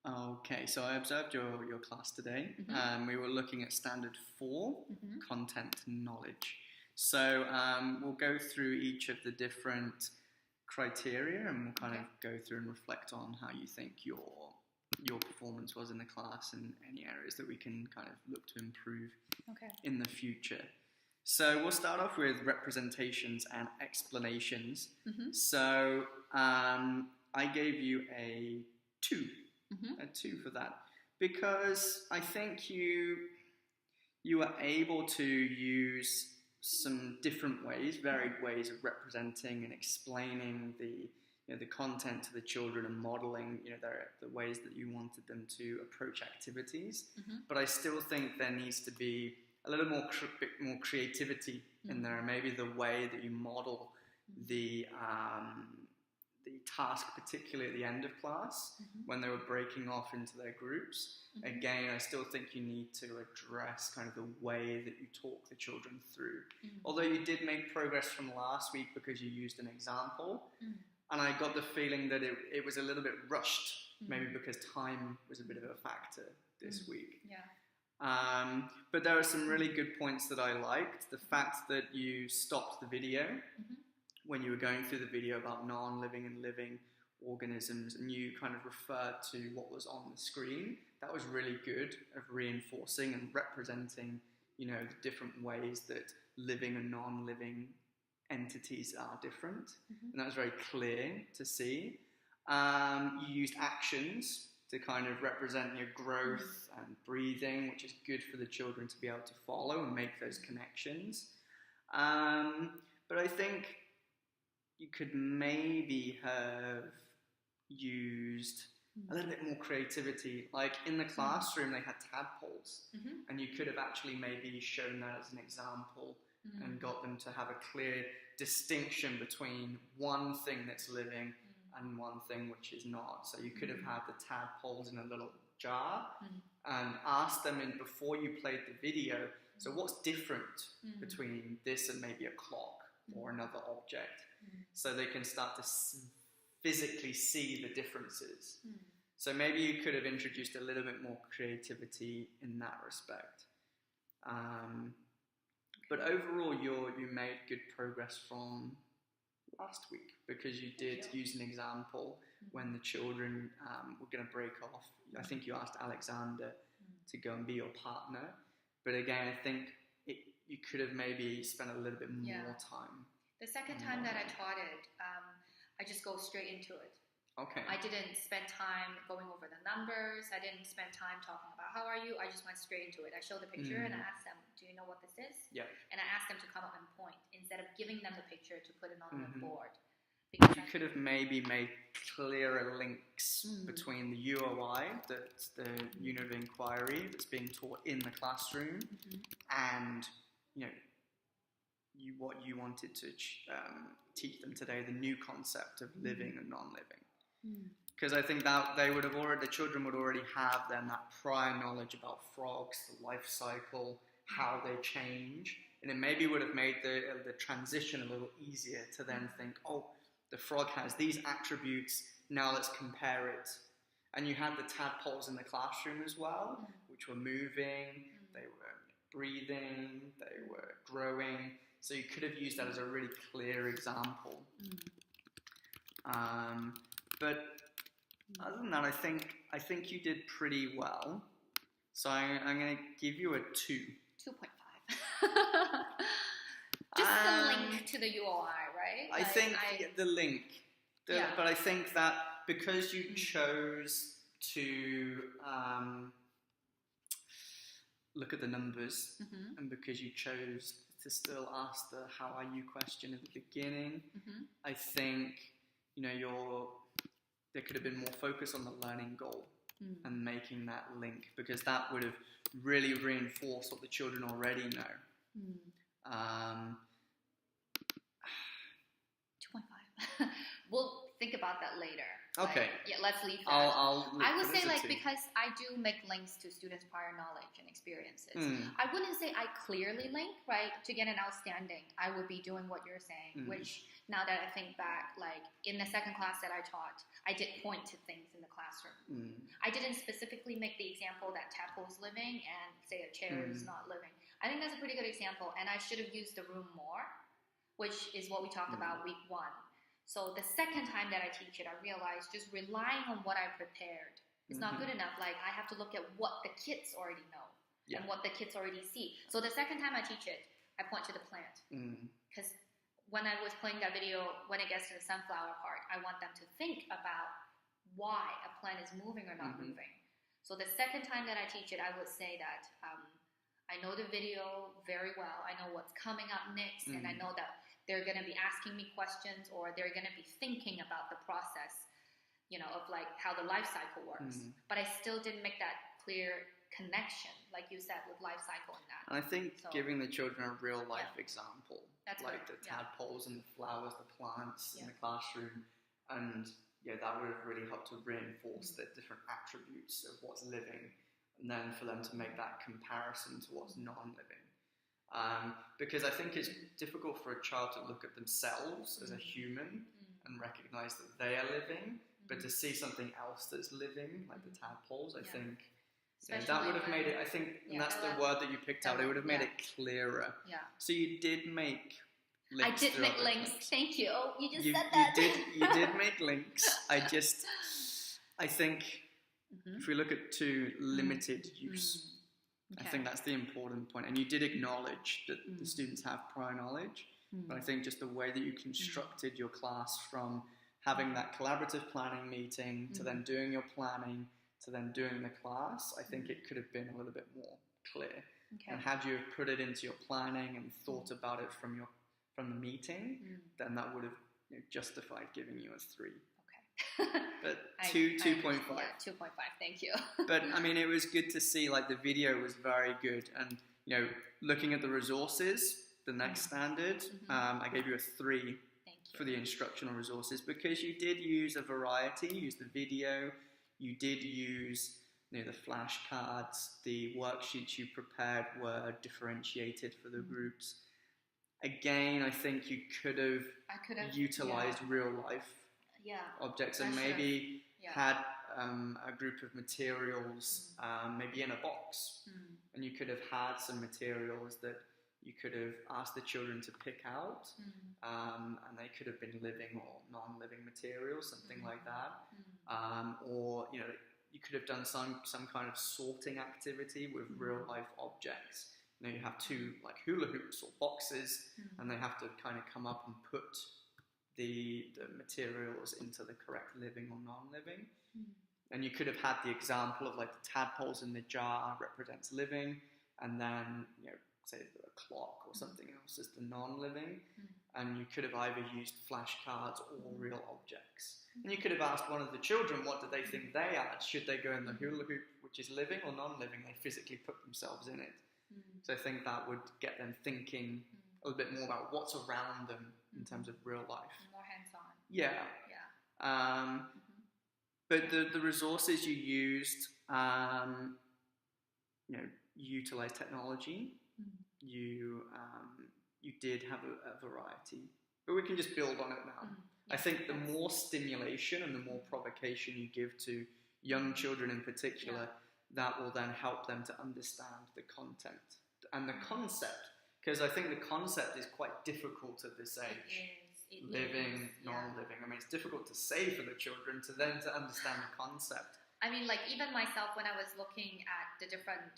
Okay, so I observed your class today. We were looking at Standard 4, Content Knowledge. So we'll go through each of the different criteria and we'll kind of go through and reflect on how you think your performance was in the class and any areas that we can kind of look to improve in the future. So we'll start off with representations and explanations. So I gave you a 2. A 2 for that, because I think you were able to use some different ways, varied ways of representing and explaining the content to the children and modeling the ways that you wanted them to approach activities. But I still think there needs to be a little bit more creativity in there, and maybe the way that you model the task, particularly at the end of class, when they were breaking off into their groups. Again, I still think you need to address kind of the way that you talk the children through. Although you did make progress from last week because you used an example, and I got the feeling that it was a little bit rushed, maybe because time was a bit of a factor this week. But there are some really good points that I liked. The fact that you stopped the video when you were going through the video about non-living and living organisms, and you kind of referred to what was on the screen. That was really good, of reinforcing and representing, the different ways that living and non-living entities are different. And that was very clear to see. You used actions to kind of represent your growth and breathing, which is good for the children to be able to follow and make those connections. But I think you could maybe have used a little bit more creativity. Like in the classroom, they had tadpoles, and you could have actually maybe shown that as an example and got them to have a clear distinction between one thing that's living and one thing which is not. So you could have had the tadpoles in a little jar and asked them before you played the video, so what's different between this and maybe a clock or another object? So they can start to physically see the differences. So maybe you could have introduced a little bit more creativity in that respect. But overall, you made good progress from last week, because you did use an example when the children were going to break off. I think you asked Alexander to go and be your partner. But again, I think you could have maybe spent a little bit more time. The second time that I taught it, I just go straight into it. I didn't spend time going over the numbers. I didn't spend time talking about how are you. I just went straight into it. I showed the picture and I asked them, do you know what this is? And I asked them to come up and point instead of giving them the picture to put it on the board. Because you could have maybe made clearer links between the UOI, that's the unit of inquiry that's being taught in the classroom, and what you wanted to teach them today, the new concept of living and non-living. Because I think that the children would already have then that prior knowledge about frogs, the life cycle, how they change, and it maybe would have made the transition a little easier to then think, oh, the frog has these attributes, now let's compare it. And you had the tadpoles in the classroom as well, which were moving, they were breathing, they were growing. So you could have used that as a really clear example. But other than that, I think you did pretty well. So I'm going to give you a 2. 2.5. Just the link to the UOI, right? I think the link. But I think that because you chose to look at the numbers, and because you chose to still ask the how are you question at the beginning, I think there could have been more focus on the learning goal and making that link, because that would have really reinforced what the children already know. 2.5. We'll think about that later. Okay. Let's leave that. I would say because I do make links to students' prior knowledge and experiences. I wouldn't say I clearly link, right? To get an outstanding, I would be doing what you're saying, which now that I think back, in the second class that I taught, I did point to things in the classroom. I didn't specifically make the example that tadpole is living and say a chair is not living. I think that's a pretty good example, and I should have used the room more, which is what we talked about week 1. So the second time that I teach it, I realized just relying on what I prepared is not good enough. Like, I have to look at what the kids already know and what the kids already see. So the second time I teach it, I point to the plant. Because when I was playing that video, when it gets to the sunflower part, I want them to think about why a plant is moving or not moving. So the second time that I teach it, I would say that I know the video very well. I know what's coming up next, and I know that they're going to be asking me questions, or they're going to be thinking about the process, you know, of like how the life cycle works. But I still didn't make that clear connection, like you said, with life cycle and that. And I think giving the children a real life example, like the tadpoles and the flowers, the plants in the classroom, and that would have really helped to reinforce the different attributes of what's living, and then for them to make that comparison to what's non-living. Because I think it's difficult for a child to look at themselves as a human and recognize that they are living, but to see something else that's living, like the tadpoles, I think that would have made it, I think, and that's the word that you picked out, it would have made it clearer. So you did make links. I did make links. Thank you. You just said that. You did make links. I think if we look at to limited use, I think that's the important point. And you did acknowledge that the students have prior knowledge, but I think just the way that you constructed your class from having that collaborative planning meeting to then doing your planning to then doing the class, I think it could have been a little bit more clear. And had you put it into your planning and thought about it from the meeting, then that would have justified giving you a 3. But 2.5. 2.5. Thank you. But I mean, it was good to see. Like, the video was very good, and looking at the resources, the next standard, I gave you a 3 for the instructional resources, because you did use a variety. You used the video. You did use the flashcards. The worksheets you prepared were differentiated for the groups. Again, I think you could have utilized real life objects, and maybe had a group of materials maybe in a box, and you could have had some materials that you could have asked the children to pick out, and they could have been living or non-living materials, something like that, or you could have done some kind of sorting activity with real life objects. You have 2 like hula hoops or boxes, and they have to kind of come up and put the materials into the correct living or non-living. And you could have had the example of like the tadpoles in the jar represents living, and then say a clock or something else is the non-living, and you could have either used flashcards or real objects. And you could have asked one of the children, what do they think they are? Should they go in the hula hoop, which is living, or non-living? They physically put themselves in it. So I think that would get them thinking a little bit more about what's around them in terms of real life. More hands-on. But the resources you used, you utilized technology. You did have a variety, but we can just build on it now. I think the more stimulation and the more provocation you give to young children in particular, that will then help them to understand the content and the concept, because I think the concept is quite difficult at this age. Living, non-living. I mean, it's difficult to say for the children to understand the concept. I mean, like, even myself, when I was looking at the different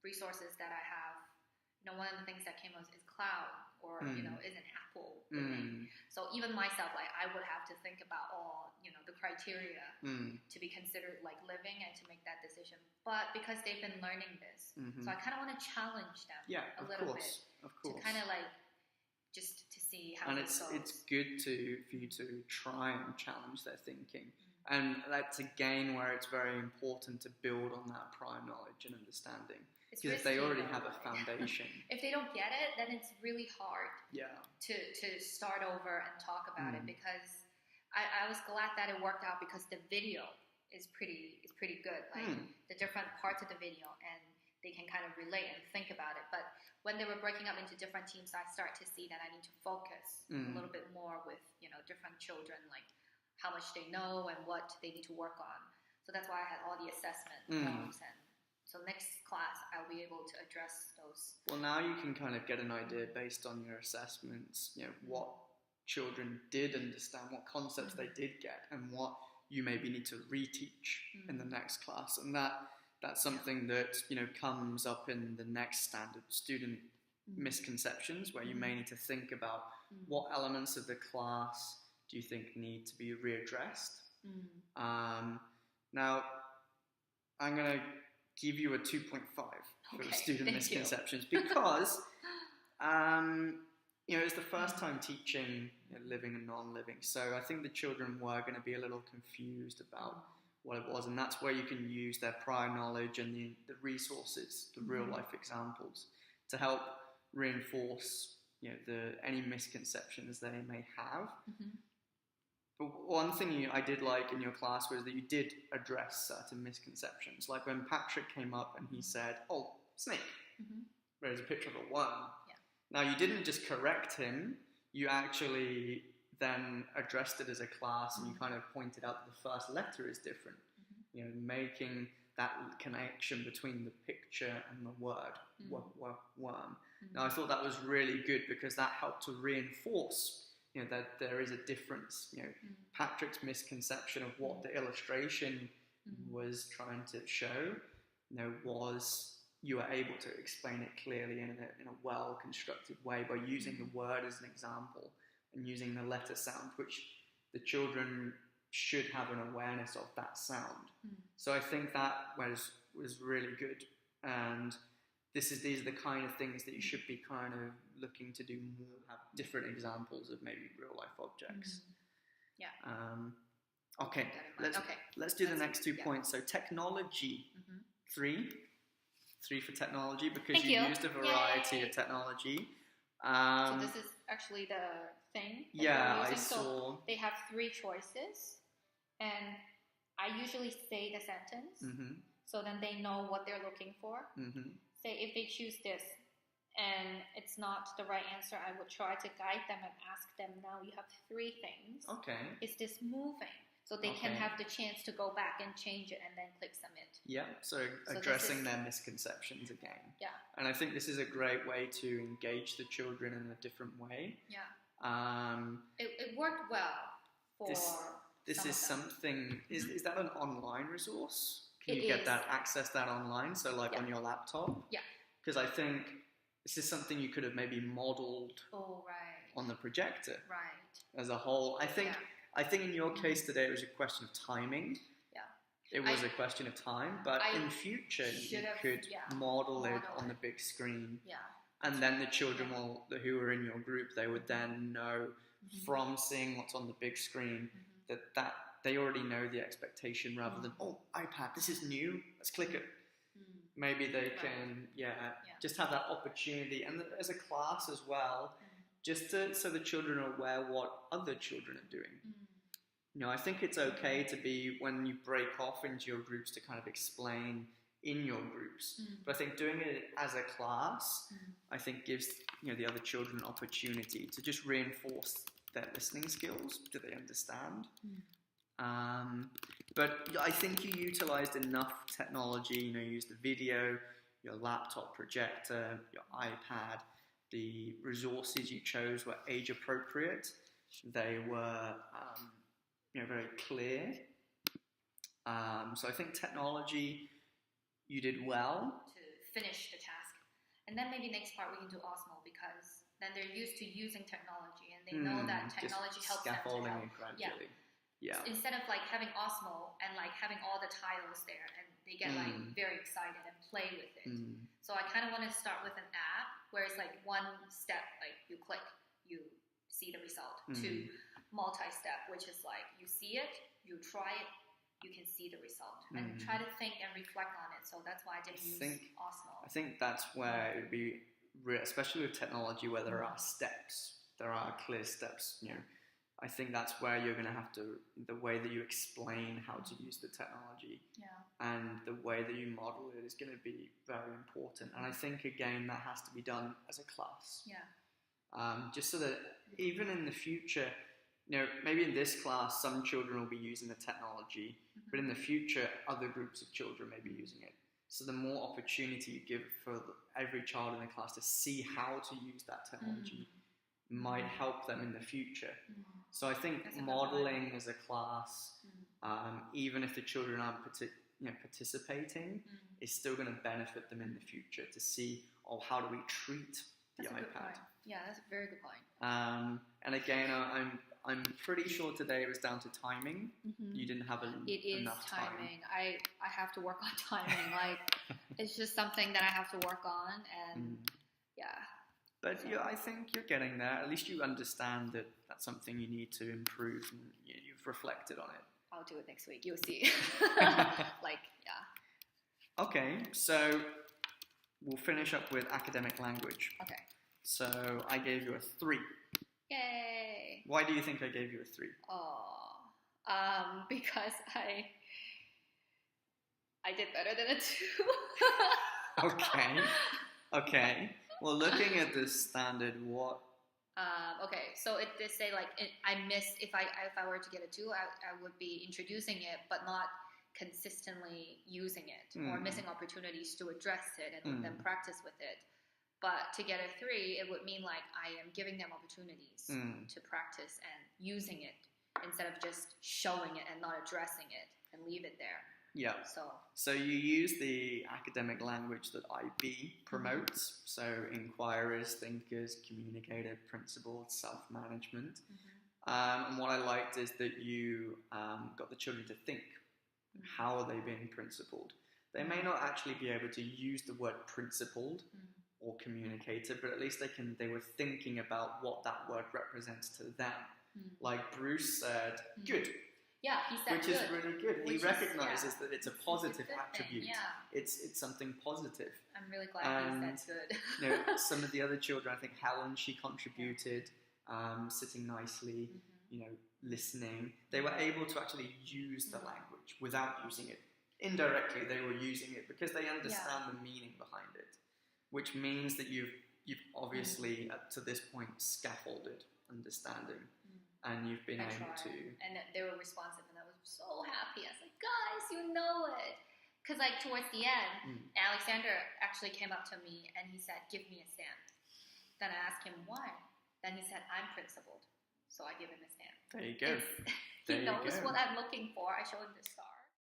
resources that I have, one of the things that came up is cloud, or is an apple living. So even myself, like, I would have to think about all the criteria to be considered like living and to make that decision. But because they've been learning this, so I kind of want to challenge them a little bit, of course, to kind of like just to see how. And it goes. It's good for you to try and challenge their thinking, and that's again where it's very important to build on that prior knowledge and understanding. Because if they already have a foundation. If they don't get it, then it's really hard to start over and talk about it, because I was glad that it worked out, because the video is pretty good. Like the different parts of the video, and they can kind of relate and think about it. But when they were breaking up into different teams, I start to see that I need to focus a little bit more with different children, like how much they know and what they need to work on. So that's why I had all the assessment forms, and so next class I'll be able to address those. Well, now you can kind of get an idea based on your assessments, what children did understand, what concepts they did get, and what you maybe need to reteach in the next class. And that's something that comes up in the next standard, student misconceptions, where you may need to think about what elements of the class do you think need to be readdressed. Now, I'm going to give you a 2.5 for the student misconceptions because it's the first time teaching living and non-living, so I think the children were going to be a little confused about what it was, and that's where you can use their prior knowledge and the resources, the real life examples, to help reinforce any misconceptions they may have. But one thing I did like in your class was that you did address certain misconceptions, like when Patrick came up and he said, "Oh, snake," there's a picture of a worm. Now, you didn't just correct him, you actually then addressed it as a class, and you kind of pointed out that the first letter is different, making that connection between the picture and the word, worm. Now, I thought that was really good because that helped to reinforce that there is a difference. Patrick's misconception of what the illustration was trying to show, was you were able to explain it clearly in a well-constructed way by using the word as an example and using the letter sound, which the children should have an awareness of that sound. So I think that was really good, and these are the kind of things that you should be kind of looking to do more, have different examples of maybe real-life objects. Okay, let's do the next 2 points. So technology, 3 for technology, because you used a variety of technology. So this is actually the thing. I saw. So they have 3 choices, and I usually say the sentence, so then they know what they're looking for. Say if they choose this and it's not the right answer, I would try to guide them and ask them, now you have 3 things. Is this moving? So they can have the chance to go back and change it and then click submit. So addressing their misconceptions again. And I think this is a great way to engage the children in a different way. It worked well for this is something, is that an online resource? Can you access that online? So like on your laptop? Because I think this is something you could have maybe modeled on the projector as a whole. I think in your case today it was a question of timing. It was a question of time, but in future you could model it on the big screen. And then the children who are in your group, they would then know from seeing what's on the big screen that they already know the expectation, rather than, oh, iPad, this is new, let's click it. Maybe they can just have that opportunity, and as a class as well, just so the children are aware what other children are doing. I think it's okay to be, when you break off into your groups, to kind of explain in your groups. But I think doing it as a class, I think gives the other children an opportunity to just reinforce their listening skills. Do they understand? But I think you utilised enough technology. You used the video, your laptop projector, your iPad. The resources you chose were age appropriate. They were very clear. So I think technology, you did well. To finish the task. And then maybe next part we can do Osmo, because then they're used to using technology and they know that technology helps them to help. Gradually. Instead of like having Osmo and like having all the tiles there, and they get like very excited and play with it. So I kind of want to start with an app where it's like one step, like you click, you see the result. 2, multi-step, which is like you see it, you try it, you can see the result, and try to think and reflect on it. So that's why I didn't use Osmo. I think that's where it would be, especially with technology, where there are steps, there are clear steps. I think that's where you're going to have to, the way that you explain how to use the technology and the way that you model it is going to be very important. And I think, again, that has to be done as a class. Just so that even in the future, maybe in this class, some children will be using the technology, but in the future, other groups of children may be using it. So the more opportunity you give for every child in the class to see how to use that technology might help them in the future. So I think modeling as a class, even if the children aren't participating, is still going to benefit them in the future to see, how do we treat the iPad? Yeah, that's a very good point. And again, I'm pretty sure today it was down to timing. You didn't have enough time. It is timing. I have to work on timing. It's just something that I have to work on, and But I think you're getting there. At least you understand that that's something you need to improve, and you've reflected on it. I'll do it next week. You'll see. Okay, so we'll finish up with academic language. Okay. So I gave you a 3. Yay! Why do you think I gave you a 3? Because I did better than a 2. Okay. Well, looking at the standard, what? Okay, so it did say I missed. If I were to get a 2, I would be introducing it, but not consistently using it, or missing opportunities to address it and then practice with it. But to get a 3, it would mean I am giving them opportunities to practice and using it instead of just showing it and not addressing it and leave it there. Yeah. So you use the academic language that IB promotes. So inquirers, thinkers, communicator, principled, self-management. And what I liked is that you got the children to think. How are they being principled? They may not actually be able to use the word principled or communicator, but at least they were thinking about what that word represents to them. Like Bruce said, good. Yeah, he said which good. Is really good. He recognizes that it's a positive attribute. Yeah. It's something positive. I'm really glad he said good. Some of the other children, I think Helen, she contributed, sitting nicely, listening. They were able to actually use the language without using it. Indirectly, they were using it because they understand the meaning behind it, which means that you've obviously, up to this point, scaffolded understanding. And you've been able to... And they were responsive, and I was so happy. I was like, guys, you know it. Because towards the end, Alexander actually came up to me, and he said, give me a stamp. Then I asked him why. Then he said, I'm principled. So I give him a stamp. There you go. He knows what I'm looking for. I showed him the star.